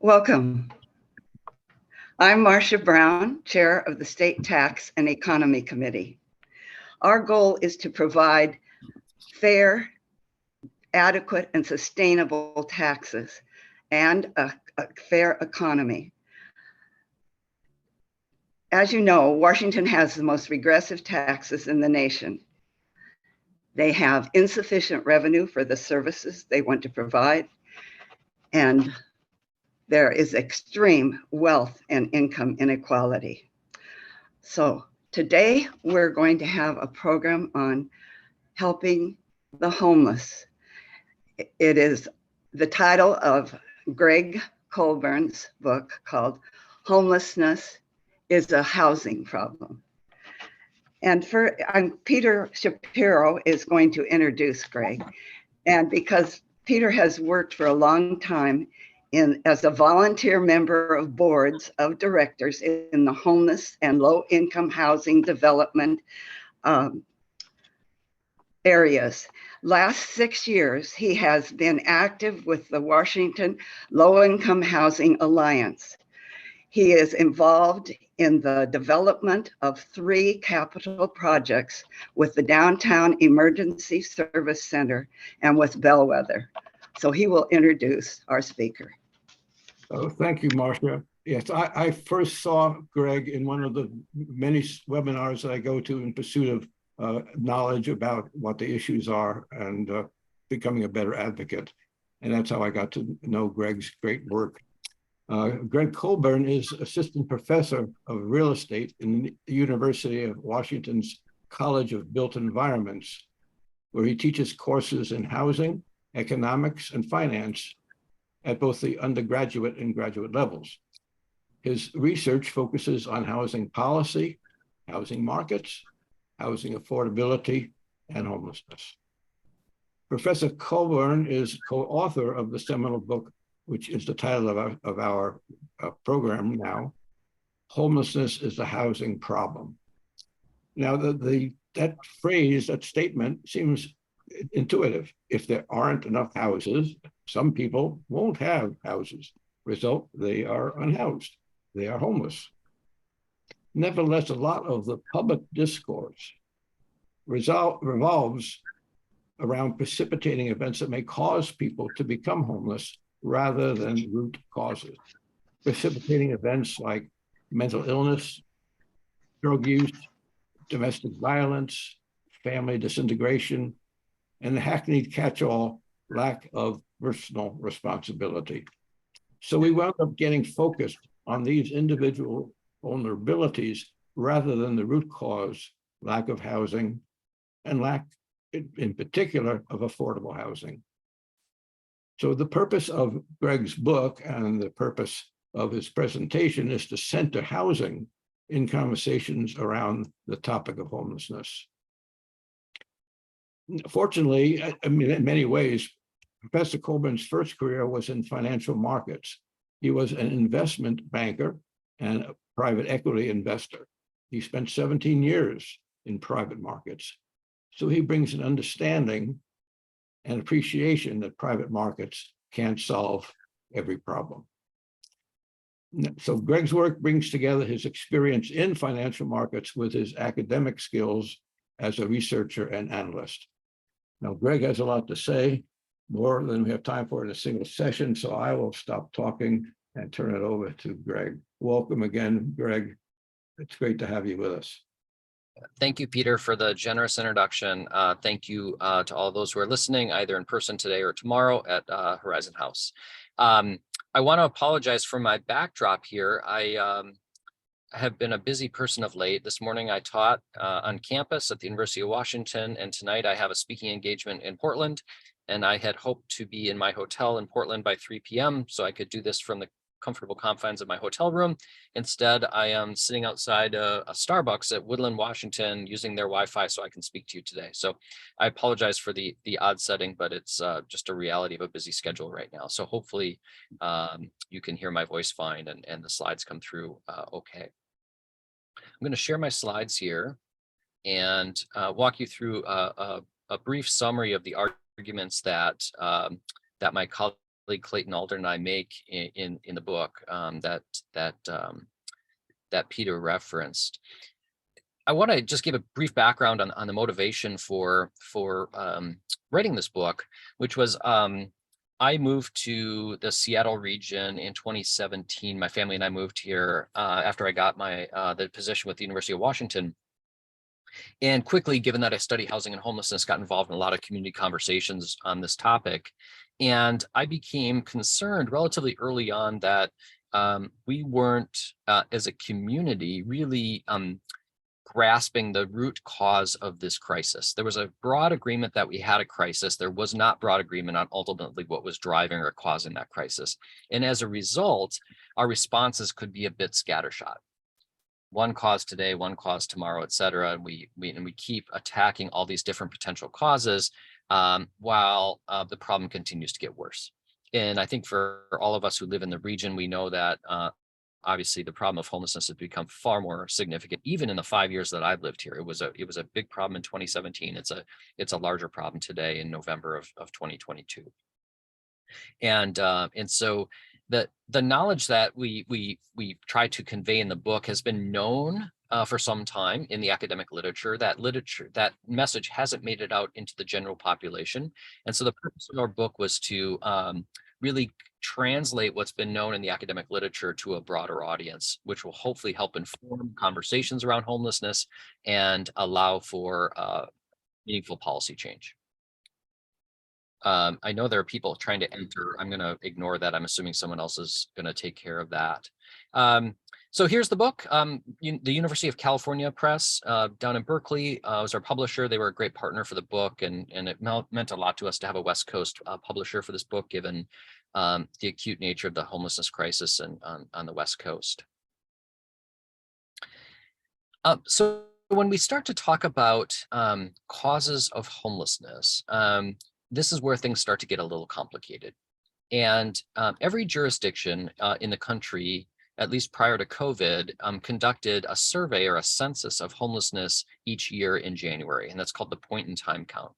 Welcome. I'm Marcia Brown, Chair of the State Tax and Economy Committee. Our goal is to provide fair, adequate, and sustainable taxes and a fair economy. As you know, Washington has the most regressive taxes in the nation. They have insufficient revenue for the services they want to provide, and there is extreme wealth and income inequality. So today we're going to have a program on helping the homeless. It is the title of Gregg Colburn's book called Homelessness is a Housing Problem. And Peter Shapiro is going to introduce Gregg. And because Peter has worked for a long time as a volunteer member of boards of directors in the homeless and low-income housing development areas. Last 6 years, he has been active with the Washington Low-Income Housing Alliance. He is involved in the development of 3 capital projects with the Downtown Emergency Service Center and with Bellwether. So he will introduce our speaker. Oh, thank you, Marcia. Yes, I first saw Gregg in one of the many webinars that I go to in pursuit of knowledge about what the issues are and becoming a better advocate. And that's how I got to know Gregg's great work. Gregg Colburn is assistant professor of real estate in the University of Washington's College of Built Environments, where he teaches courses in housing, economics, and finance at both the undergraduate and graduate levels. His research focuses on housing policy, housing markets, housing affordability, and homelessness. Professor Colburn is co-author of the seminal book, which is the title of our program now, Homelessness is a Housing Problem. Now, that phrase, that statement seems intuitive. If there aren't enough houses, some people won't have houses. Result, they are unhoused. They are homeless. Nevertheless, a lot of the public discourse revolves around precipitating events that may cause people to become homeless rather than root causes. Precipitating events like mental illness, drug use, domestic violence, family disintegration, and the hackneyed catch-all lack of personal responsibility. So we wound up getting focused on these individual vulnerabilities rather than the root cause, lack of housing, and lack, in particular, of affordable housing. So the purpose of Gregg's book and the purpose of his presentation is to center housing in conversations around the topic of homelessness. Fortunately, I mean, in many ways, Professor Colburn's first career was in financial markets. He was an investment banker and a private equity investor. He spent 17 years in private markets. So he brings an understanding and appreciation that private markets can't solve every problem. So Gregg's work brings together his experience in financial markets with his academic skills as a researcher and analyst. Now, Gregg has a lot to say, more than we have time for in a single session, so I will stop talking and turn it over to Gregg. Welcome again, Gregg. It's great to have you with us. Thank you, Peter, for the generous introduction. Thank you to all those who are listening, either in person today or tomorrow at Horizon House. I want to apologize for my backdrop here. I have been a busy person of late. This morning I taught on campus at the University of Washington, and tonight I have a speaking engagement in Portland, and I had hoped to be in my hotel in Portland by 3 p.m. so I could do this from the comfortable confines of my hotel room. Instead, I am sitting outside a Starbucks at Woodland, Washington, using their Wi-Fi so I can speak to you today. So I apologize for the odd setting, but it's just a reality of a busy schedule right now. So hopefully you can hear my voice fine and the slides come through okay. I'm going to share my slides here and walk you through a brief summary of the arguments that that my colleague Clayton Aldern and I make in the book that Peter referenced. I want to just give a brief background on the motivation for writing this book, which was I moved to the Seattle region in 2017. My family and I moved here after I got the position with the University of Washington. And quickly, given that I study housing and homelessness, got involved in a lot of community conversations on this topic. And I became concerned relatively early on that we weren't, as a community, really grasping the root cause of this crisis. There was a broad agreement that we had a crisis. There was not broad agreement on ultimately what was driving or causing that crisis. And as a result, our responses could be a bit scattershot. One cause today, one cause tomorrow, et cetera. And we keep attacking all these different potential causes while the problem continues to get worse. And I think for all of us who live in the region, we know that obviously the problem of homelessness has become far more significant. Even in the 5 years that I've lived here, it was a big problem in 2017. It's a larger problem today in November of 2022. And so the knowledge that we try to convey in the book has been known for some time in the academic literature. That message hasn't made it out into the general population. And so the purpose of our book was to really translate what's been known in the academic literature to a broader audience, which will hopefully help inform conversations around homelessness and allow for meaningful policy change. I know there are people trying to enter. I'm going to ignore that. I'm assuming someone else is going to take care of that. So here's the book. The University of California Press down in Berkeley was our publisher. They were a great partner for the book, and it meant a lot to us to have a West Coast publisher for this book, given the acute nature of the homelessness crisis on the West Coast. So when we start to talk about causes of homelessness, this is where things start to get a little complicated. And every jurisdiction in the country, at least prior to COVID, conducted a survey or a census of homelessness each year in January, and that's called the point-in-time count.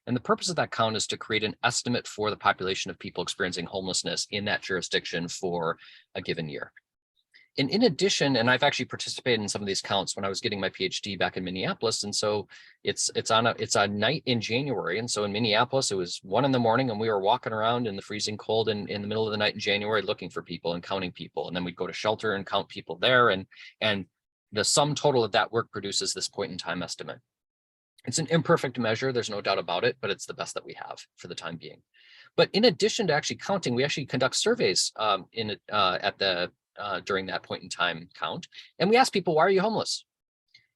And the purpose of that count is to create an estimate for the population of people experiencing homelessness in that jurisdiction for a given year. And in addition, and I've actually participated in some of these counts when I was getting my PhD back in Minneapolis, and so it's a night in January, and so in Minneapolis it was 1 a.m, and we were walking around in the freezing cold in the middle of the night in January looking for people and counting people, and then we'd go to shelter and count people there, and the sum total of that work produces this point-in-time estimate. It's an imperfect measure, there's no doubt about it, but it's the best that we have for the time being. But in addition to actually counting, we actually conduct surveys during that point in time count. And we ask people, why are you homeless?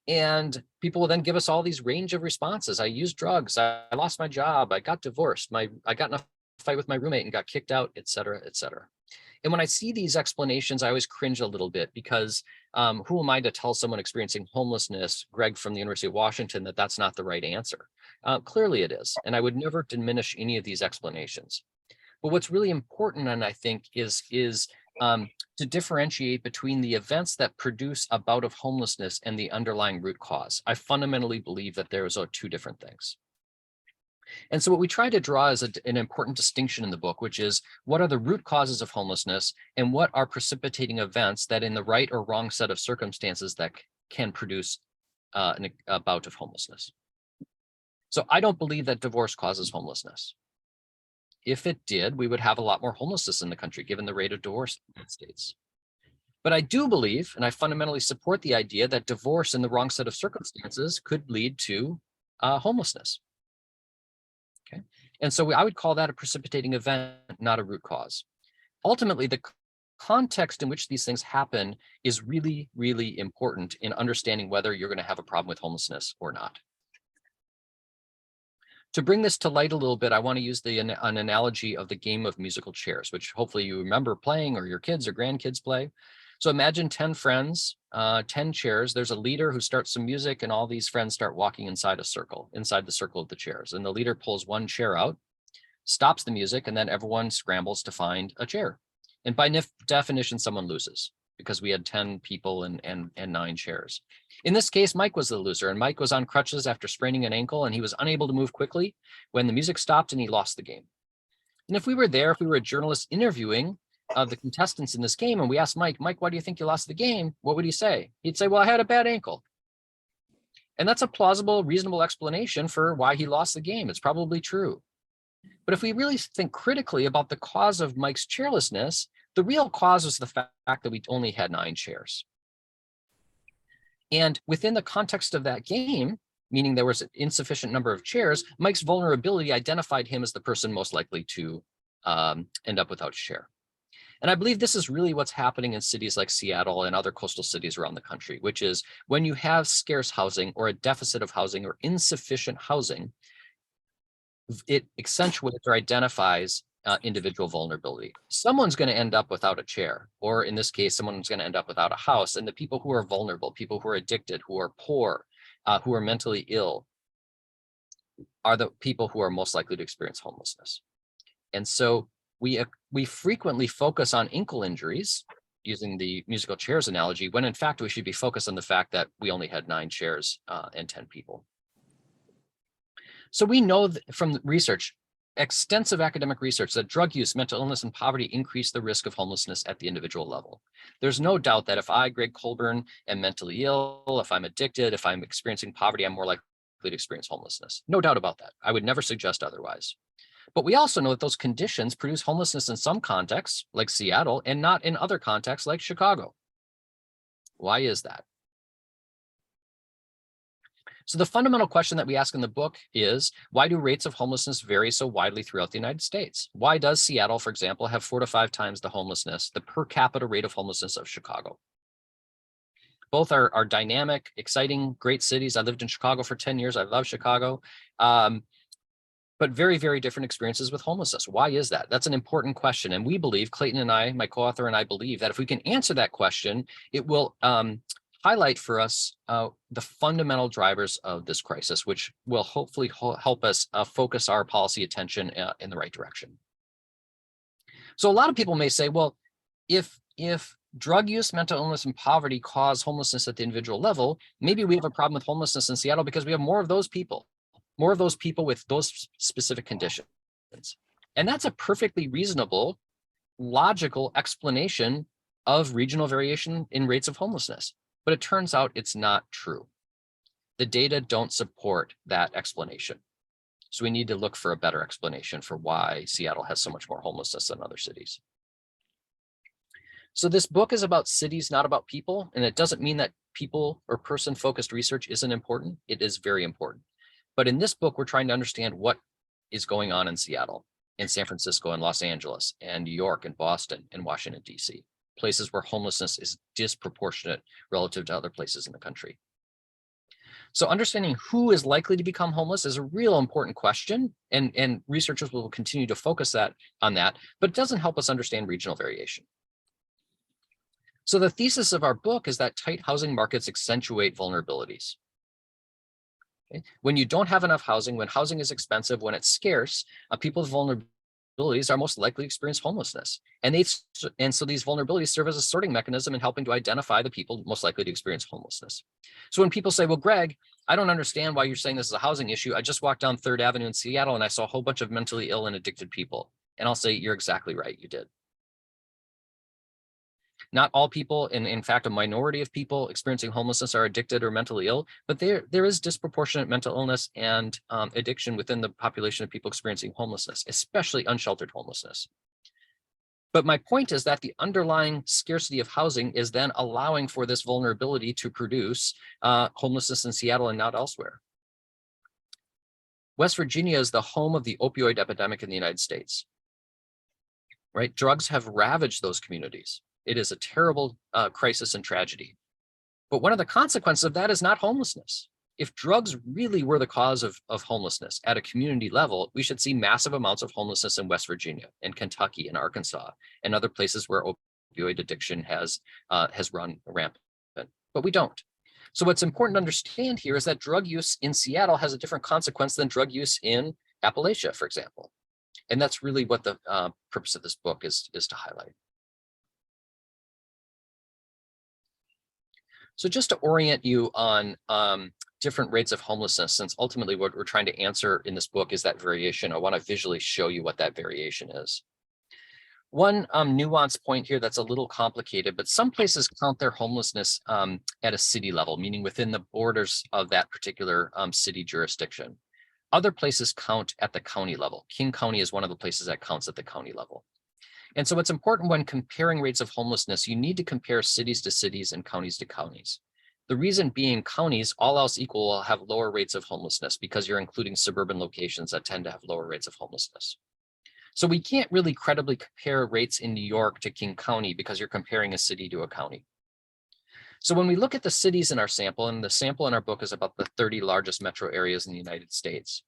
And people will then give us all these range of responses. I used drugs, I lost my job, I got divorced, I got in a fight with my roommate and got kicked out, et cetera, et cetera. And when I see these explanations, I always cringe a little bit because who am I to tell someone experiencing homelessness, Gregg from the University of Washington, that that's not the right answer? Clearly it is. And I would never diminish any of these explanations. But what's really important, and I think is to differentiate between the events that produce a bout of homelessness and the underlying root cause. I fundamentally believe that those are two different things. And so what we try to draw is an important distinction in the book, which is what are the root causes of homelessness and what are precipitating events that in the right or wrong set of circumstances that can produce a bout of homelessness. So I don't believe that divorce causes homelessness. If it did, we would have a lot more homelessness in the country, given the rate of divorce in the United States. But I do believe, and I fundamentally support the idea that divorce in the wrong set of circumstances could lead to homelessness. Okay, and so I would call that a precipitating event, not a root cause. Ultimately, the context in which these things happen is really, really important in understanding whether you're going to have a problem with homelessness or not. To bring this to light a little bit, I want to use an analogy of the game of musical chairs, which hopefully you remember playing or your kids or grandkids play. So imagine 10 friends, 10 chairs. There's a leader who starts some music and all these friends start walking inside a circle, inside the circle of the chairs. And the leader pulls one chair out, stops the music, and then everyone scrambles to find a chair. And by definition, someone loses because we had 10 people and 9 chairs. In this case, Mike was the loser, and Mike was on crutches after spraining an ankle, and he was unable to move quickly when the music stopped and he lost the game. And if we were there, if we were a journalist interviewing the contestants in this game, and we asked Mike, why do you think you lost the game? What would he say? He'd say, well, I had a bad ankle. And that's a plausible, reasonable explanation for why he lost the game. It's probably true. But if we really think critically about the cause of Mike's chairlessness, the real cause was the fact that we only had 9 chairs. And within the context of that game, meaning there was an insufficient number of chairs, Mike's vulnerability identified him as the person most likely to end up without a chair. And I believe this is really what's happening in cities like Seattle and other coastal cities around the country, which is when you have scarce housing or a deficit of housing or insufficient housing, it accentuates or identifies individual vulnerability. Someone's going to end up without a chair, or in this case, someone's going to end up without a house. And the people who are vulnerable, people who are addicted, who are poor, who are mentally ill, are the people who are most likely to experience homelessness. And so we frequently focus on ankle injuries, using the musical chairs analogy, when in fact we should be focused on the fact that we only had 9 chairs and 10 people. So we know from research, extensive academic research, that drug use, mental illness, and poverty increase the risk of homelessness at the individual level. There's no doubt that if I, Gregg Colburn, am mentally ill, if I'm addicted, if I'm experiencing poverty, I'm more likely to experience homelessness. No doubt about that. I would never suggest otherwise. But we also know that those conditions produce homelessness in some contexts, like Seattle, and not in other contexts, like Chicago. Why is that? So the fundamental question that we ask in the book is, why do rates of homelessness vary so widely throughout the United States? Why does Seattle, for example, have 4 to 5 times the per capita rate of homelessness of Chicago? Both are dynamic, exciting, great cities. I lived in Chicago for 10 years. I love Chicago. But very, very different experiences with homelessness. Why is that? That's an important question. And we believe, Clayton and I, my co-author and I believe that if we can answer that question, it will highlight for us the fundamental drivers of this crisis, which will hopefully help us focus our policy attention in the right direction. So a lot of people may say, well, if drug use, mental illness, and poverty cause homelessness at the individual level, maybe we have a problem with homelessness in Seattle because we have more of those people with those specific conditions. And that's a perfectly reasonable, logical explanation of regional variation in rates of homelessness. But it turns out it's not true. The data don't support that explanation. So we need to look for a better explanation for why Seattle has so much more homelessness than other cities. So this book is about cities, not about people. And it doesn't mean that people or person-focused research isn't important. It is very important. But in this book, we're trying to understand what is going on in Seattle, in San Francisco, and Los Angeles, and New York, and Boston, and Washington, D.C., places where homelessness is disproportionate relative to other places in the country. So understanding who is likely to become homeless is a real important question, and researchers will continue to focus on that, but it doesn't help us understand regional variation. So the thesis of our book is that tight housing markets accentuate vulnerabilities. Okay? When you don't have enough housing, when housing is expensive, when it's scarce, people's vulnerabilities are most likely to experience homelessness. And so these vulnerabilities serve as a sorting mechanism in helping to identify the people most likely to experience homelessness. So when people say, well, Gregg, I don't understand why you're saying this is a housing issue. I just walked down 3rd Avenue in Seattle and I saw a whole bunch of mentally ill and addicted people. And I'll say, you're exactly right, you did. Not all people, and in fact, a minority of people experiencing homelessness are addicted or mentally ill, but there is disproportionate mental illness and addiction within the population of people experiencing homelessness, especially unsheltered homelessness. But my point is that the underlying scarcity of housing is then allowing for this vulnerability to produce homelessness in Seattle and not elsewhere. West Virginia is the home of the opioid epidemic in the United States, right? Drugs have ravaged those communities. It is a terrible crisis and tragedy. But one of the consequences of that is not homelessness. If drugs really were the cause of homelessness at a community level, we should see massive amounts of homelessness in West Virginia and Kentucky and Arkansas and other places where opioid addiction has run rampant. But we don't. So what's important to understand here is that drug use in Seattle has a different consequence than drug use in Appalachia, for example. And that's really what the purpose of this book is to highlight. So just to orient you on different rates of homelessness, since ultimately what we're trying to answer in this book is that variation. I want to visually show you what that variation is. One nuance point here that's a little complicated, but some places count their homelessness at a city level, meaning within the borders of that particular city jurisdiction. Other places count at the county level. King County is one of the places that counts at the county level. And so it's important when comparing rates of homelessness, you need to compare cities to cities and counties to counties. The reason being, counties, all else equal, will have lower rates of homelessness because you're including suburban locations that tend to have lower rates of homelessness. So we can't really credibly compare rates in New York to King County because you're comparing a city to a county. So when we look at the cities in our sample, and the sample in our book is about the 30 largest metro areas in the United States,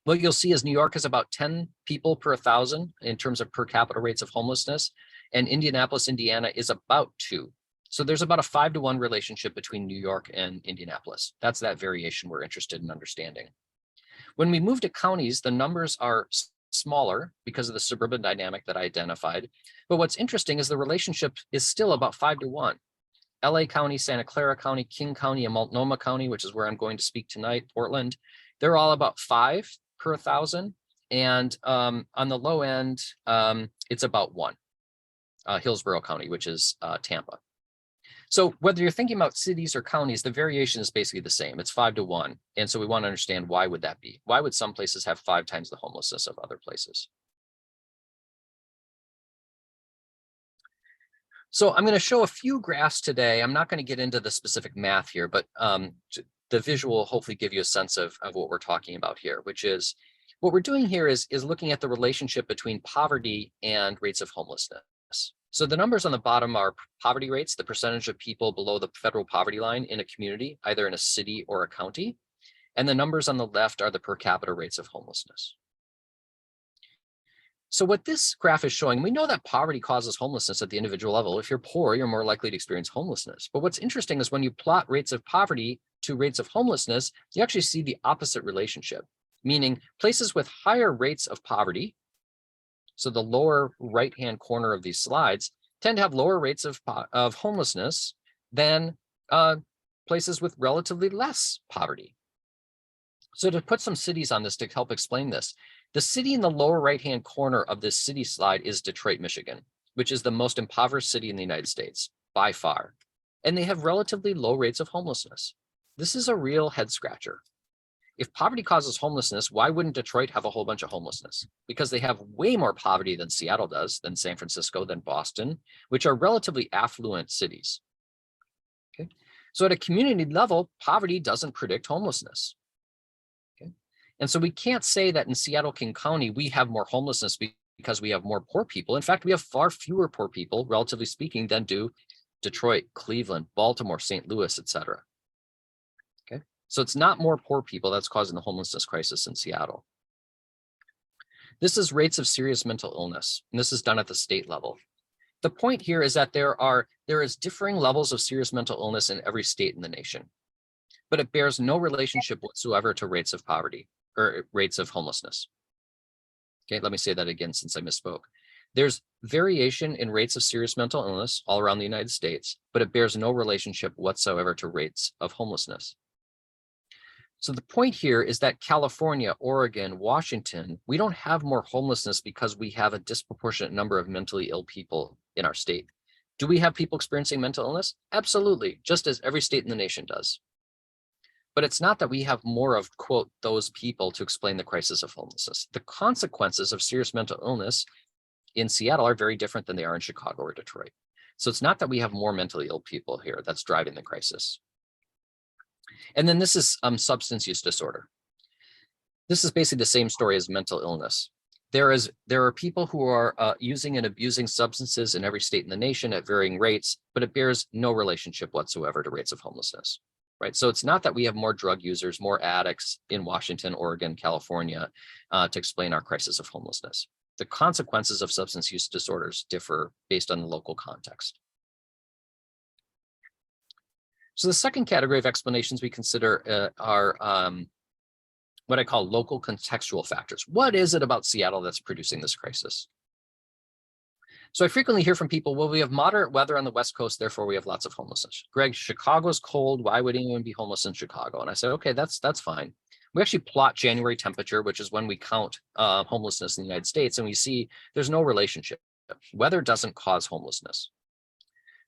what you'll see is New York is about 10 people per 1,000 in terms of per capita rates of homelessness, and Indianapolis, Indiana is about 2. So there's about a 5-to-1 relationship between New York and Indianapolis. That's that variation we're interested in understanding. When we move to counties, the numbers are smaller because of the suburban dynamic that I identified. But what's interesting is the relationship is still about 5-to-1. LA County, Santa Clara County, King County, and Multnomah County, which is where I'm going to speak tonight, Portland, they're all about 5 per 1,000. And on the low end, it's about 1. Hillsborough County, which is Tampa. So whether you're thinking about cities or counties, the variation is basically the same. It's 5-to-1. And so we want to understand, why would that be? Why would some places have 5 times the homelessness of other places? So I'm going to show a few graphs today. I'm not going to get into the specific math here, but the visual will hopefully give you a sense of what we're talking about here, which is what we're doing here is looking at the relationship between poverty and rates of homelessness. So the numbers on the bottom are poverty rates, the percentage of people below the federal poverty line in a community, either in a city or a county. And the numbers on the left are the per capita rates of homelessness. So what this graph is showing, we know that poverty causes homelessness at the individual level. If you're poor, you're more likely to experience homelessness. But what's interesting is when you plot rates of poverty to rates of homelessness, you actually see the opposite relationship, meaning places with higher rates of poverty, so the lower right-hand corner of these slides, tend to have lower rates of homelessness than places with relatively less poverty. So to put some cities on this to help explain this, the city in the lower right-hand corner of this city slide is Detroit, Michigan, which is the most impoverished city in the United States by far. And they have relatively low rates of homelessness. This is a real head scratcher. If poverty causes homelessness, why wouldn't Detroit have a whole bunch of homelessness? Because they have way more poverty than Seattle does, than San Francisco, than Boston, which are relatively affluent cities. Okay. So at a community level, poverty doesn't predict homelessness. Okay. And so we can't say that in Seattle, King County, we have more homelessness because we have more poor people. In fact, we have far fewer poor people, relatively speaking, than do Detroit, Cleveland, Baltimore, St. Louis, et cetera. Okay. So it's not more poor people that's causing the homelessness crisis in Seattle. This is rates of serious mental illness, and this is done at the state level. The point here is that there is differing levels of serious mental illness in every state in the nation, but it bears no relationship whatsoever to rates of poverty or rates of homelessness. Okay, let me say that again since I misspoke. There's variation in rates of serious mental illness all around the United States, but it bears no relationship whatsoever to rates of homelessness. So the point here is that California, Oregon, Washington, we don't have more homelessness because we have a disproportionate number of mentally ill people in our state. Do we have people experiencing mental illness? Absolutely, just as every state in the nation does. But it's not that we have more of, quote, those people to explain the crisis of homelessness. The consequences of serious mental illness in Seattle are very different than they are in Chicago or Detroit. So it's not that we have more mentally ill people here that's driving the crisis. And then this is substance use disorder. This is basically the same story as mental illness. There are people who are using and abusing substances in every state in the nation at varying rates, but it bears no relationship whatsoever to rates of homelessness, right? So it's not that we have more drug users, more addicts in Washington, Oregon, California to explain our crisis of homelessness. The consequences of substance use disorders differ based on the local context. So the second category of explanations we consider are what I call local contextual factors. What is it about Seattle that's producing this crisis? So I frequently hear from people, well, we have moderate weather on the West Coast, therefore we have lots of homelessness. Greg, Chicago's cold. Why would anyone be homeless in Chicago? And I said, okay, that's fine. We actually plot January temperature, which is when we count homelessness in the United States, and we see there's no relationship. Weather doesn't cause homelessness.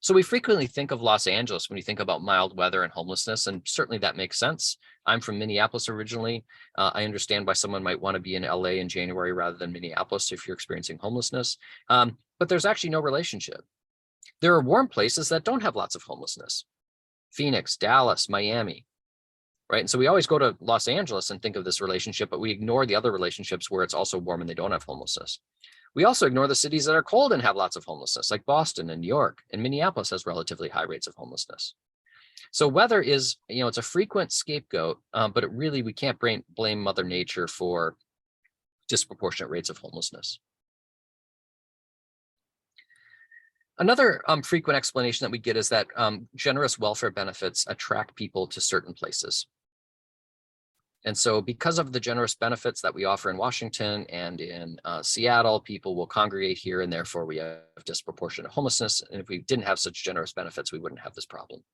So we frequently think of Los Angeles when you think about mild weather and homelessness, and certainly that makes sense. I'm from Minneapolis originally. I understand why someone might want to be in LA in January rather than Minneapolis if you're experiencing homelessness. But there's actually no relationship. There are warm places that don't have lots of homelessness. Phoenix, Dallas, Miami, right? And so we always go to Los Angeles and think of this relationship, but we ignore the other relationships where it's also warm and they don't have homelessness. We also ignore the cities that are cold and have lots of homelessness, like Boston and New York, and Minneapolis has relatively high rates of homelessness. So weather is, it's a frequent scapegoat, but we can't blame Mother Nature for disproportionate rates of homelessness. Another frequent explanation that we get is that generous welfare benefits attract people to certain places. And so because of the generous benefits that we offer in Washington and in Seattle, people will congregate here, and therefore we have disproportionate homelessness. And if we didn't have such generous benefits, we wouldn't have this problem.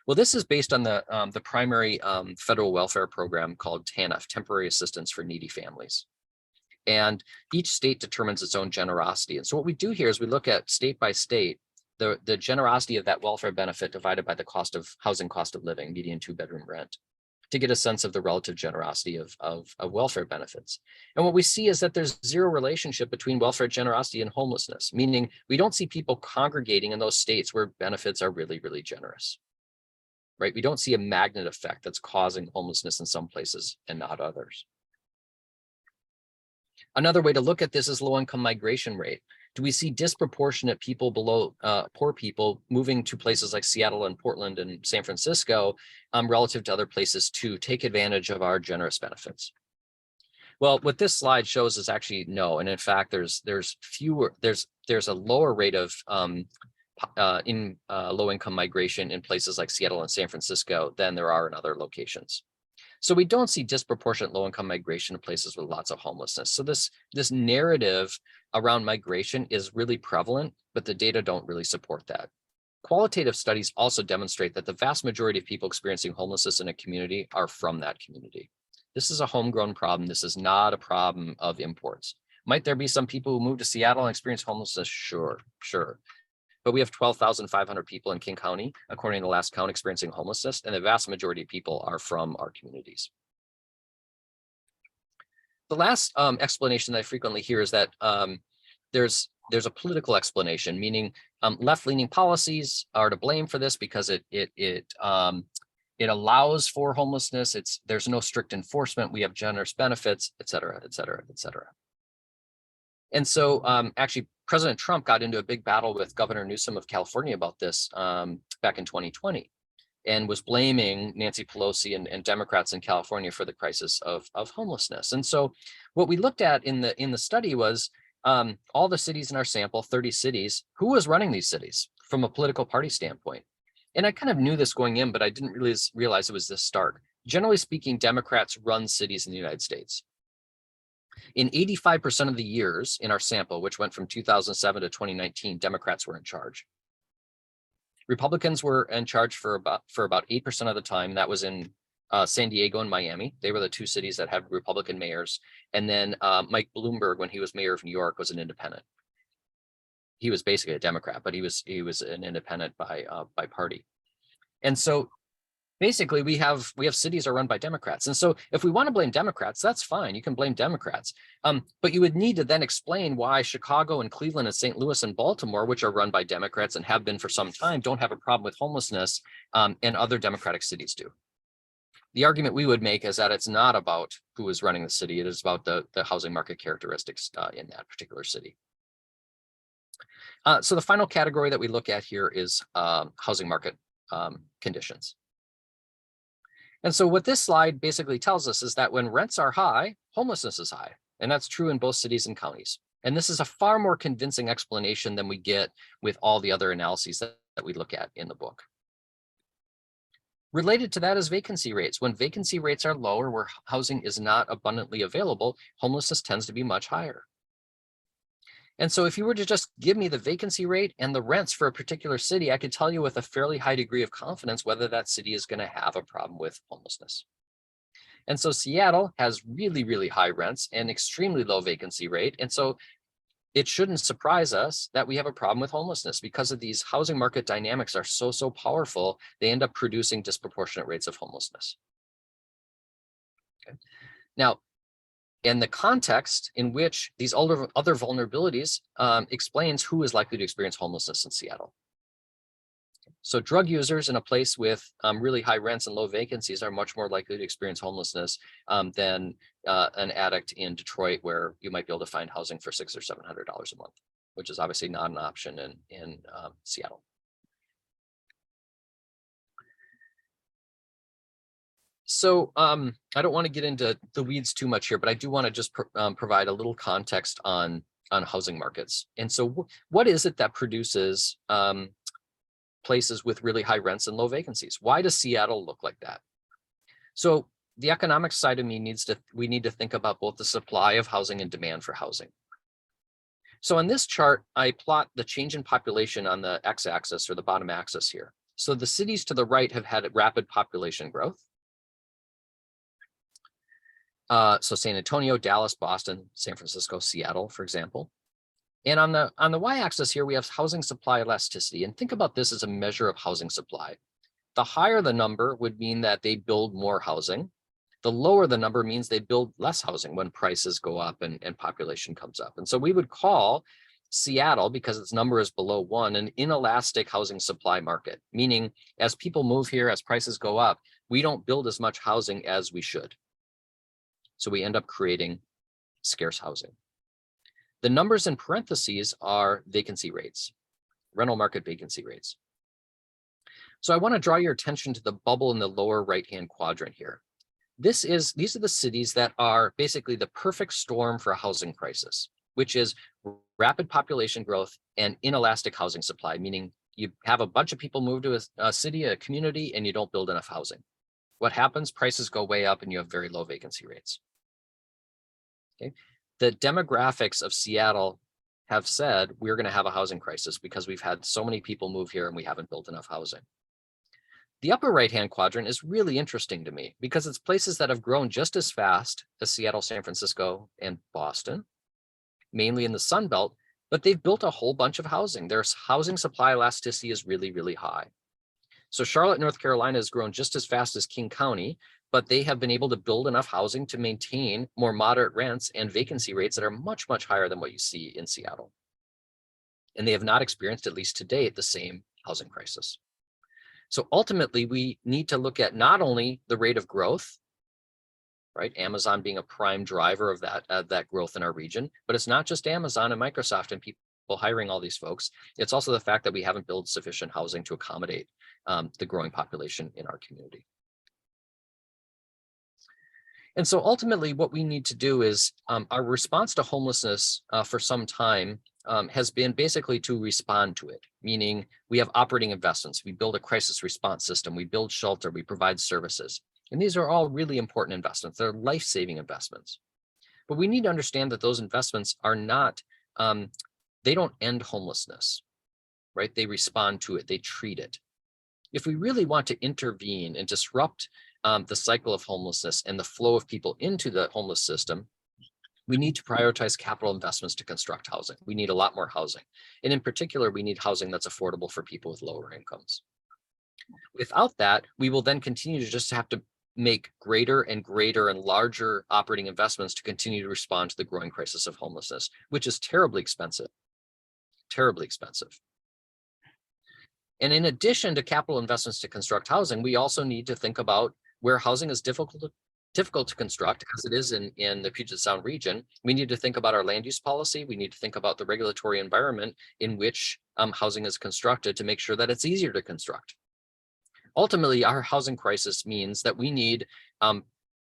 Well, this is based on the primary federal welfare program called TANF, Temporary Assistance for Needy Families. And each state determines its own generosity. And so what we do here is we look at state by state, the generosity of that welfare benefit divided by the cost of housing, cost of living, median 2-bedroom rent, to get a sense of the relative generosity of welfare benefits. And what we see is that there's zero relationship between welfare generosity and homelessness, meaning we don't see people congregating in those states where benefits are really, really generous, right? We don't see a magnet effect that's causing homelessness in some places and not others. Another way to look at this is low-income migration rate. Do we see disproportionate people below poor people moving to places like Seattle and Portland and San Francisco relative to other places to take advantage of our generous benefits? Well, what this slide shows is actually no, and in fact, there's a lower rate of low-income migration in places like Seattle and San Francisco than there are in other locations. So we don't see disproportionate low-income migration in places with lots of homelessness. So this narrative around migration is really prevalent, but the data don't really support that. Qualitative studies also demonstrate that the vast majority of people experiencing homelessness in a community are from that community. This is a homegrown problem. This is not a problem of imports. Might there be some people who move to Seattle and experience homelessness? Sure. But we have 12,500 people in King County, according to the last count, experiencing homelessness, and the vast majority of people are from our communities. The last explanation that I frequently hear is that there's a political explanation, meaning left-leaning policies are to blame for this because it allows for homelessness. There's no strict enforcement. We have generous benefits, et cetera, et cetera, et cetera. And so actually, President Trump got into a big battle with Governor Newsom of California about this back in 2020 and was blaming Nancy Pelosi and Democrats in California for the crisis of homelessness. And so what we looked at in the study was all the cities in our sample, 30 cities, who was running these cities from a political party standpoint. And I kind of knew this going in, but I didn't realize it was this stark. Generally speaking, Democrats run cities in the United States. In 85% of the years in our sample, which went from 2007 to 2019, Democrats were in charge. Republicans were in charge for about 8% of the time. That was in San Diego and Miami. They were the two cities that had Republican mayors. And then Mike Bloomberg, when he was mayor of New York, was an independent. He was basically a Democrat, but he was an independent by party. And so basically, we have cities are run by Democrats. And so if we want to blame Democrats, that's fine. You can blame Democrats. But you would need to then explain why Chicago and Cleveland and St. Louis and Baltimore, which are run by Democrats and have been for some time, don't have a problem with homelessness, and other Democratic cities do. The argument we would make is that it's not about who is running the city. It is about the housing market characteristics in that particular city. So the final category that we look at here is housing market conditions. And so what this slide basically tells us is that when rents are high, homelessness is high. And that's true in both cities and counties. And this is a far more convincing explanation than we get with all the other analyses that we look at in the book. Related to that is vacancy rates. When vacancy rates are lower, where housing is not abundantly available, homelessness tends to be much higher. And so if you were to just give me the vacancy rate and the rents for a particular city, I could tell you with a fairly high degree of confidence whether that city is going to have a problem with homelessness. And so Seattle has really, really high rents and extremely low vacancy rate. And so it shouldn't surprise us that we have a problem with homelessness because of these housing market dynamics are so powerful, they end up producing disproportionate rates of homelessness. Okay. Now, and the context in which these other vulnerabilities explains who is likely to experience homelessness in Seattle. So drug users in a place with really high rents and low vacancies are much more likely to experience homelessness than an addict in Detroit, where you might be able to find housing for $600 or $700 a month, which is obviously not an option in Seattle. So I don't want to get into the weeds too much here, but I do want to just provide a little context on housing markets. And so what is it that produces places with really high rents and low vacancies? Why does Seattle look like that? So the economic side of me we need to think about both the supply of housing and demand for housing. So on this chart, I plot the change in population on the x-axis or the bottom axis here. So the cities to the right have had rapid population growth. So San Antonio, Dallas, Boston, San Francisco, Seattle, for example. And on the y-axis here, we have housing supply elasticity. And think about this as a measure of housing supply. The higher the number would mean that they build more housing. The lower the number means they build less housing when prices go up and population comes up. And so we would call Seattle, because its number is below 1, an inelastic housing supply market, meaning as people move here, as prices go up, we don't build as much housing as we should. So we end up creating scarce housing. The numbers in parentheses are vacancy rates, rental market vacancy rates. So I want to draw your attention to the bubble in the lower right-hand quadrant here. These are the cities that are basically the perfect storm for a housing crisis, which is rapid population growth and inelastic housing supply, meaning you have a bunch of people move to a city, a community, and you don't build enough housing. What happens? Prices go way up and you have very low vacancy rates. Okay. The demographics of Seattle have said we're going to have a housing crisis because we've had so many people move here and we haven't built enough housing. The upper right-hand quadrant is really interesting to me because it's places that have grown just as fast as Seattle, San Francisco, and Boston, mainly in the Sun Belt, but they've built a whole bunch of housing. Their housing supply elasticity is really, really high. So Charlotte, North Carolina has grown just as fast as King County, but they have been able to build enough housing to maintain more moderate rents and vacancy rates that are much, much higher than what you see in Seattle. And they have not experienced, at least to date, the same housing crisis. So ultimately, we need to look at not only the rate of growth, right? Amazon being a prime driver of that growth in our region, but it's not just Amazon and Microsoft and people hiring all these folks. It's also the fact that we haven't built sufficient housing to accommodate the growing population in our community. And so ultimately what we need to do is our response to homelessness for some time has been basically to respond to it, meaning we have operating investments, we build a crisis response system, we build shelter, we provide services. And these are all really important investments. They're life-saving investments. But we need to understand that those investments are not, they don't end homelessness, right? They respond to it, they treat it. If we really want to intervene and disrupt the cycle of homelessness and the flow of people into the homeless system, we need to prioritize capital investments to construct housing. We need a lot more housing. And in particular, we need housing that's affordable for people with lower incomes. Without that, we will then continue to just have to make greater and greater and larger operating investments to continue to respond to the growing crisis of homelessness, which is terribly expensive, terribly expensive. And in addition to capital investments to construct housing, we also need to think about where housing is difficult to construct, as it is in the Puget Sound region. We need to think about our land use policy. We need to think about the regulatory environment in which housing is constructed to make sure that it's easier to construct. Ultimately, our housing crisis means that we need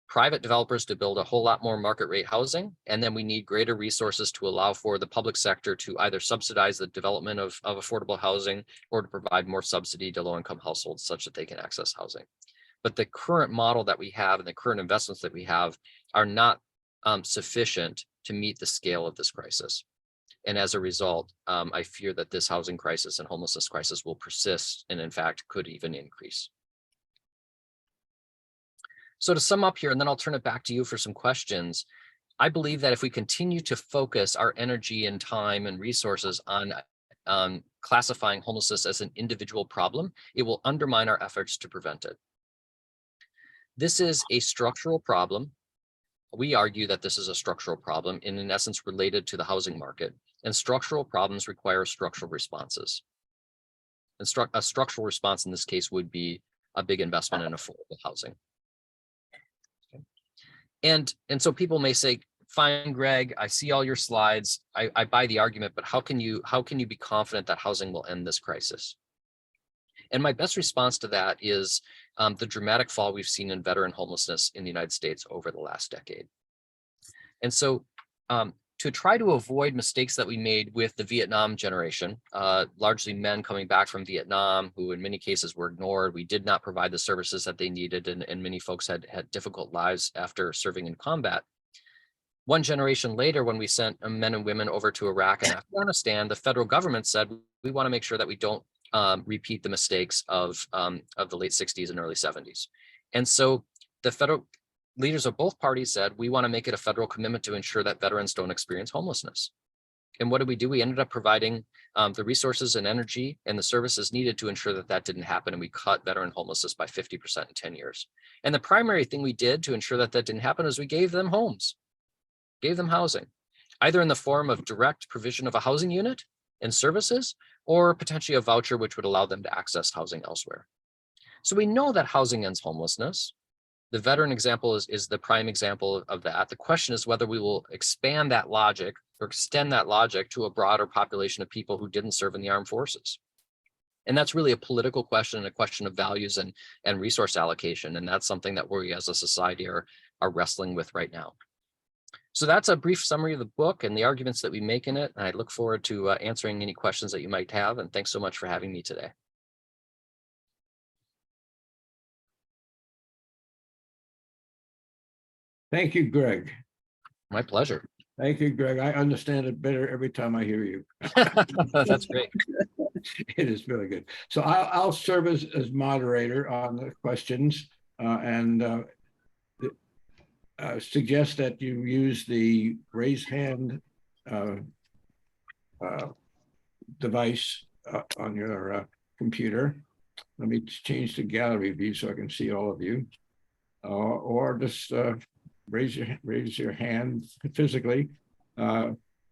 private developers to build a whole lot more market rate housing, and then we need greater resources to allow for the public sector to either subsidize the development of affordable housing or to provide more subsidy to low-income households such that they can access housing. But the current model that we have and the current investments that we have are not sufficient to meet the scale of this crisis. And as a result, I fear that this housing crisis and homelessness crisis will persist and in fact could even increase. So to sum up here, and then I'll turn it back to you for some questions. I believe that if we continue to focus our energy and time and resources on classifying homelessness as an individual problem, it will undermine our efforts to prevent it. This is a structural problem. We argue that this is a structural problem and in essence related to the housing market, and structural problems require structural responses. And a structural response in this case would be a big investment in affordable housing. And so people may say, fine, Greg, I see all your slides. I buy the argument, but how can you be confident that housing will end this crisis? And my best response to that is the dramatic fall we've seen in veteran homelessness in the United States over the last decade. And so to try to avoid mistakes that we made with the Vietnam generation, largely men coming back from Vietnam, who in many cases were ignored, we did not provide the services that they needed, and many folks had difficult lives after serving in combat. One generation later, when we sent men and women over to Iraq and Afghanistan, the federal government said, we want to make sure that we don't repeat the mistakes of the late 60s and early 70s. And so the federal leaders of both parties said, we want to make it a federal commitment to ensure that veterans don't experience homelessness. And what did we do? We ended up providing the resources and energy and the services needed to ensure that that didn't happen. And we cut veteran homelessness by 50% in 10 years. And the primary thing we did to ensure that that didn't happen is we gave them homes, gave them housing, either in the form of direct provision of a housing unit and services, or potentially a voucher, which would allow them to access housing elsewhere. So we know that housing ends homelessness. The veteran example is the prime example of that. The question is whether we will expand that logic or extend that logic to a broader population of people who didn't serve in the armed forces. And that's really a political question and a question of values and resource allocation. And that's something that we as a society are wrestling with right now. So that's a brief summary of the book and the arguments that we make in it. And I look forward to answering any questions that you might have. And thanks so much for having me today. Thank you, Greg. My pleasure. Thank you, Greg. I understand it better every time I hear you. That's great. It is really good. So I'll serve as moderator on the questions and suggest that you use the raise hand device on your computer. Let me change the gallery view so I can see all of you, or just raise your hand physically.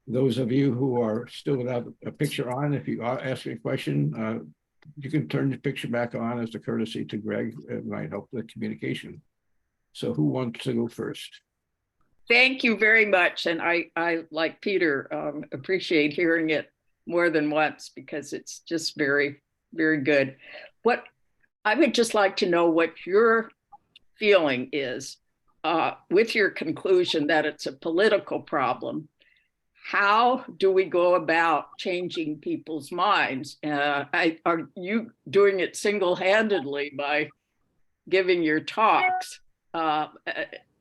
Those of you who are still without a picture on, if you are asking a question, you can turn the picture back on as a courtesy to Greg. It might help the communication. So who wants to go first? Thank you very much. And I like Peter, appreciate hearing it more than once because it's just very, very good. What I would just like to know what your feeling is with your conclusion that it's a political problem. How do we go about changing people's minds? Are you doing it single-handedly by giving your talks? Or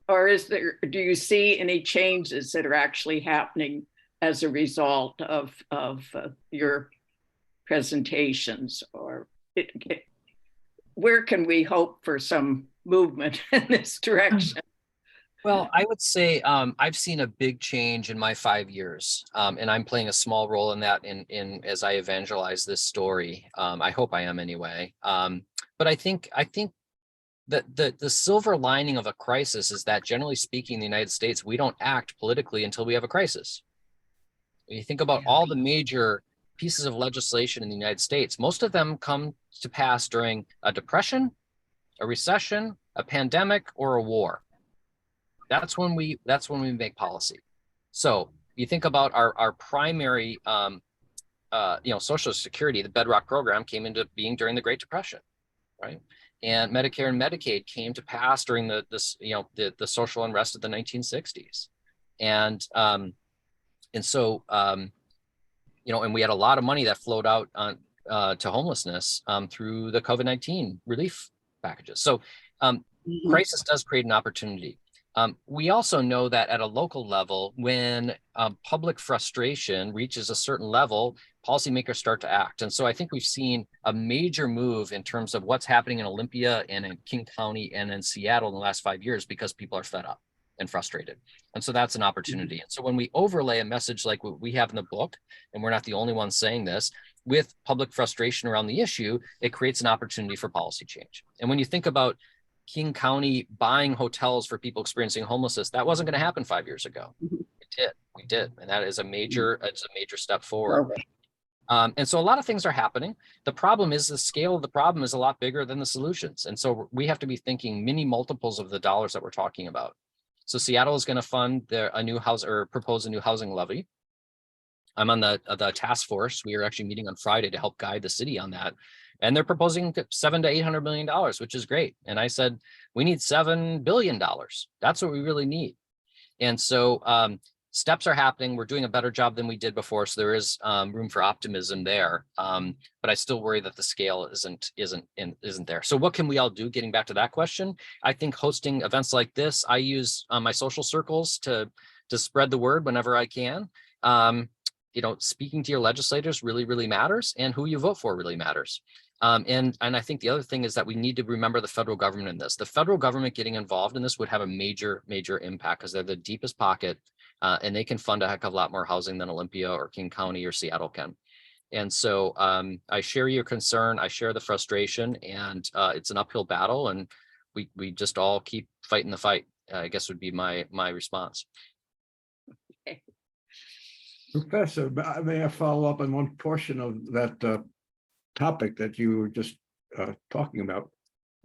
do you see any changes that are actually happening as a result of your presentations? Or where can we hope for some movement in this direction? Well, I would say I've seen a big change in my 5 years, and I'm playing a small role in that in as I evangelize this story. I hope I am anyway. But I think that the silver lining of a crisis is that, generally speaking, in the United States, we don't act politically until we have a crisis. When you think about all the major pieces of legislation in the United States, most of them come to pass during a depression, a recession, a pandemic, or a war. That's when we make policy. So you think about our primary, Social Security, the bedrock program came into being during the Great Depression, right? And Medicare and Medicaid came to pass during the social unrest of the 1960s, and so and we had a lot of money that flowed out to homelessness through the COVID-19 relief packages. So crisis does create an opportunity. We also know that at a local level, when public frustration reaches a certain level, policymakers start to act. And so I think we've seen a major move in terms of what's happening in Olympia and in King County and in Seattle in the last 5 years because people are fed up and frustrated. And so that's an opportunity. And so when we overlay a message like what we have in the book, and we're not the only ones saying this, with public frustration around the issue, it creates an opportunity for policy change. And when you think about King County buying hotels for people experiencing homelessness, that wasn't going to happen 5 years ago. We did. And that is it's a major step forward. And so a lot of things are happening. The problem is the scale of the problem is a lot bigger than the solutions. And so we have to be thinking many multiples of the dollars that we're talking about. So Seattle is going to fund a new house or propose a new housing levy. I'm on the task force. We are actually meeting on Friday to help guide the city on that. And they're proposing $700 to $800 million, which is great. And I said, we need $7 billion. That's what we really need. And so steps are happening. We're doing a better job than we did before. So there is room for optimism there. But I still worry that the scale isn't there. So what can we all do? Getting back to that question, I think hosting events like this, I use my social circles to spread the word whenever I can. Speaking to your legislators really, really matters, and who you vote for really matters. And I think the other thing is that we need to remember the federal government in this. The federal government getting involved in this would have a major, major impact because they're the deepest pocket and they can fund a heck of a lot more housing than Olympia or King County or Seattle can. And so I share your concern. I share the frustration, and it's an uphill battle, and we just all keep fighting the fight, I guess would be my response. Professor, may I follow up on one portion of that topic that you were just talking about?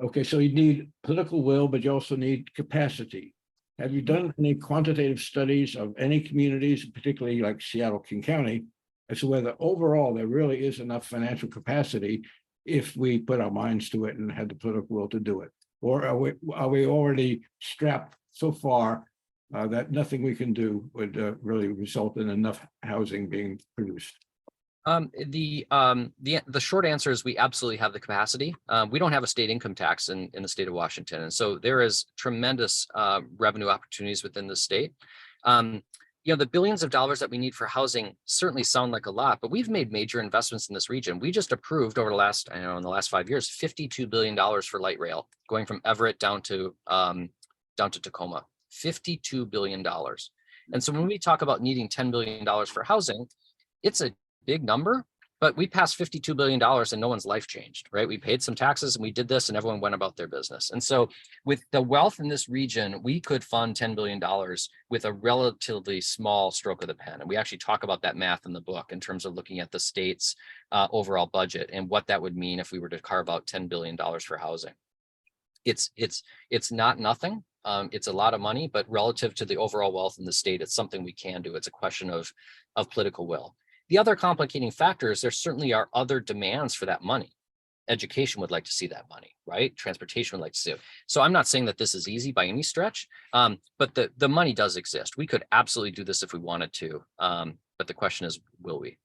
Okay, so you need political will, but you also need capacity. Have you done any quantitative studies of any communities, particularly like Seattle, King County, as to whether overall there really is enough financial capacity if we put our minds to it and had the political will to do it? Or are we already strapped so far that nothing we can do would really result in enough housing being produced? The short answer is we absolutely have the capacity. We don't have a state income tax in the state of Washington. And so there is tremendous revenue opportunities within the state. The billions of dollars that we need for housing certainly sound like a lot, but we've made major investments in this region. We just approved over in the last 5 years, $52 billion for light rail, going from Everett down to Tacoma. $52 billion. And so when we talk about needing $10 billion for housing, it's a big number, but we passed $52 billion and no one's life changed, right? We paid some taxes and we did this and everyone went about their business. And so with the wealth in this region, we could fund $10 billion with a relatively small stroke of the pen. And we actually talk about that math in the book in terms of looking at the state's overall budget and what that would mean if we were to carve out $10 billion for housing. It's not nothing. It's a lot of money, but relative to the overall wealth in the state, it's something we can do. It's a question of political will. The other complicating factor is there certainly are other demands for that money. Education would like to see that money, right? Transportation would like to see it. So I'm not saying that this is easy by any stretch, but the money does exist. We could absolutely do this if we wanted to, but the question is, will we?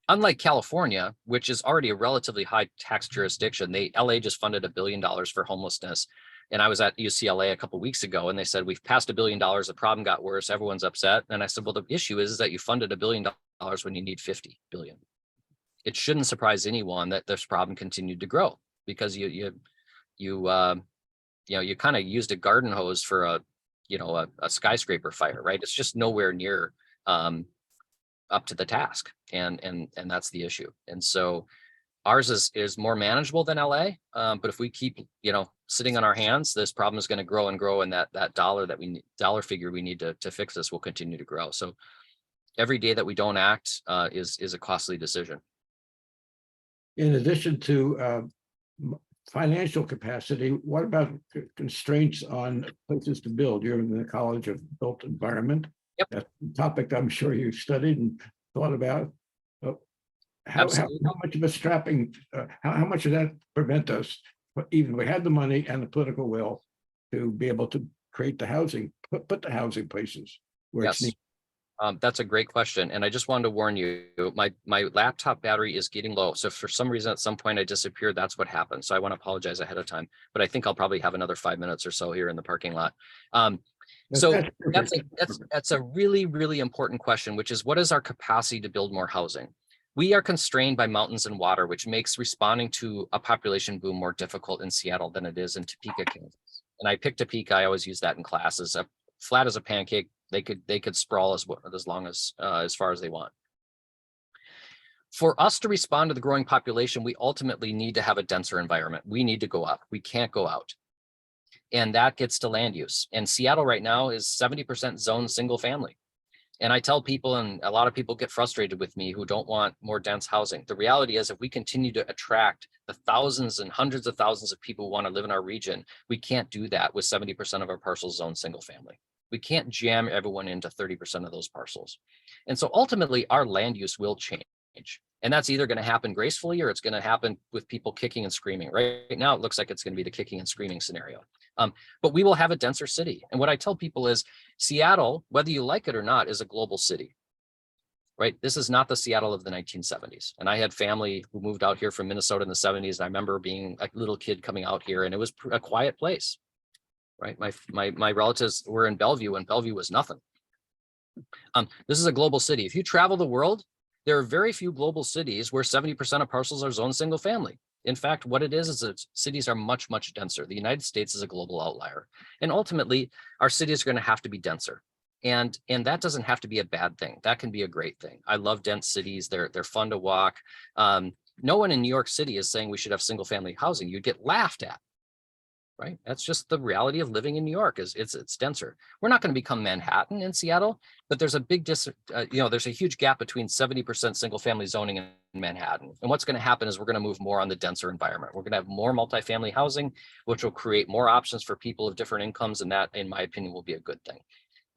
Unlike California, which is already a relatively high tax jurisdiction, LA just funded $1 billion for homelessness. And I was at UCLA a couple of weeks ago and they said, we've passed $1 billion. The problem got worse. Everyone's upset. And I said, well, the issue is that you funded $1 billion when you need 50 billion. It shouldn't surprise anyone that this problem continued to grow because you kind of used a garden hose for a skyscraper fire, right? It's just nowhere near up to the task. And that's the issue. And so ours is more manageable than LA. But if we keep, sitting on our hands, this problem is going to grow and grow. And that dollar figure we need to fix this will continue to grow. So every day that we don't act is a costly decision. In addition to financial capacity, what about constraints on places to build? You're in the College of Built Environment. Yep. That's a topic I'm sure you've studied and thought about. How much of a strapping, how much does that prevent us, even if we had the money and the political will, to be able to create the housing, put the housing places where it's needed? That's a great question. And I just wanted to warn you, my laptop battery is getting low. So if for some reason at some point I disappeared, that's what happened. So I want to apologize ahead of time, but I think I'll probably have another 5 minutes or so here in the parking lot. So that's a really, really important question, which is what is our capacity to build more housing? We are constrained by mountains and water, which makes responding to a population boom more difficult in Seattle than it is in Topeka, Kansas. And I picked Topeka. I always use that in classes. Flat as a pancake. They could sprawl as long as far as they want. For us to respond to the growing population, we ultimately need to have a denser environment. We need to go up. We can't go out. And that gets to land use. And Seattle right now is 70% zoned single family. And I tell people, and a lot of people get frustrated with me who don't want more dense housing. The reality is if we continue to attract the thousands and hundreds of thousands of people who want to live in our region, we can't do that with 70% of our parcels zoned single family. We can't jam everyone into 30% of those parcels. And so ultimately our land use will change. And that's either going to happen gracefully or it's going to happen with people kicking and screaming. Right now, it looks like it's going to be the kicking and screaming scenario. But we will have a denser city. And what I tell people is Seattle, whether you like it or not, is a global city. Right? This is not the Seattle of the 1970s. And I had family who moved out here from Minnesota in the 70s. And I remember being a little kid coming out here and it was a quiet place. Right. My relatives were in Bellevue and Bellevue was nothing. This is a global city. If you travel the world, there are very few global cities where 70% of parcels are zoned single family. In fact, what it is that cities are much, much denser. The United States is a global outlier. And ultimately, our cities are going to have to be denser. And that doesn't have to be a bad thing. That can be a great thing. I love dense cities. They're fun to walk. No one in New York City is saying we should have single family housing. You'd get laughed at. Right. That's just the reality of living in New York is it's denser. We're not going to become Manhattan in Seattle, but there's a big there's a huge gap between 70% single family zoning in Manhattan. And what's going to happen is we're going to move more on the denser environment. We're going to have more multifamily housing, which will create more options for people of different incomes. And that, in my opinion, will be a good thing.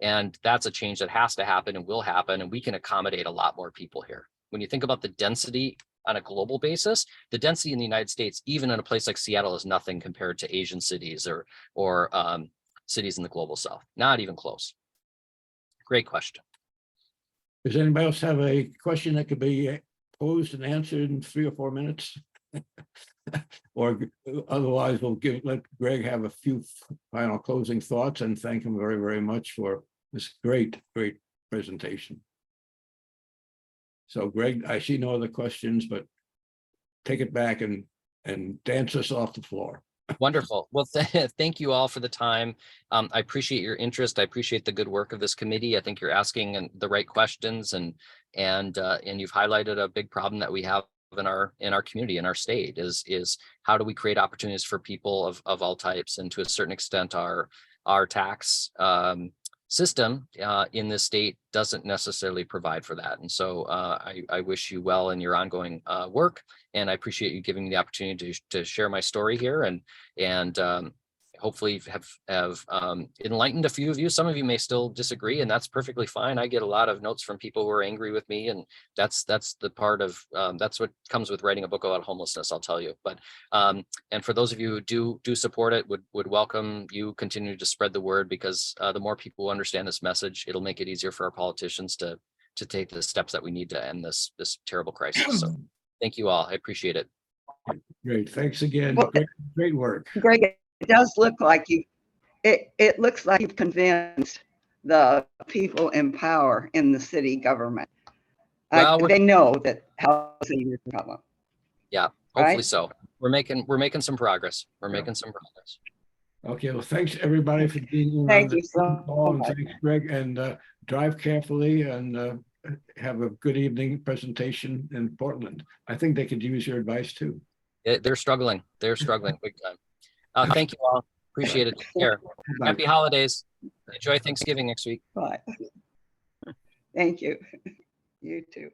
And that's a change that has to happen and will happen. And we can accommodate a lot more people here. When you think about the density on a global basis, the density in the United States, even in a place like Seattle, is nothing compared to Asian cities or cities in the global South. Not even close. Great question. Does anybody else have a question that could be posed and answered in 3 or 4 minutes? Or otherwise, we'll let Gregg have a few final closing thoughts and thank him very, very much for this great, great presentation. So Gregg, I see no other questions, but take it back and dance us off the floor. Wonderful. Well, thank you all for the time. I appreciate your interest. I appreciate the good work of this committee. I think you're asking the right questions and you've highlighted a big problem that we have in our community, in our state is how do we create opportunities for people of all types, and to a certain extent our tax system in this state doesn't necessarily provide for that. And so I wish you well in your ongoing work, and I appreciate you giving me the opportunity to share my story here and hopefully have enlightened a few of you. Some of you may still disagree, and that's perfectly fine. I get a lot of notes from people who are angry with me, and that's the part of that's what comes with writing a book about homelessness, I'll tell you. But and for those of you who do support it, would welcome you continue to spread the word, because the more people who understand this message, it'll make it easier for our politicians to take the steps that we need to end this terrible crisis. So thank you all. I appreciate it. Great. Thanks again. Well, great work. Gregg, it does look like it looks like you've convinced the people in power in the city government. Well, they know that housing is a problem. Yeah, hopefully right? so. We're making some progress. We're making some progress. Okay, well, thanks everybody for being Thank you so call, and much. thanks, Gregg, and drive carefully and have a good evening presentation in Portland. I think they could use your advice too. They're struggling. They're struggling big time. Thank you all. Appreciate it. Take care. Bye. Happy holidays. Enjoy Thanksgiving next week. Bye. Thank you. You too.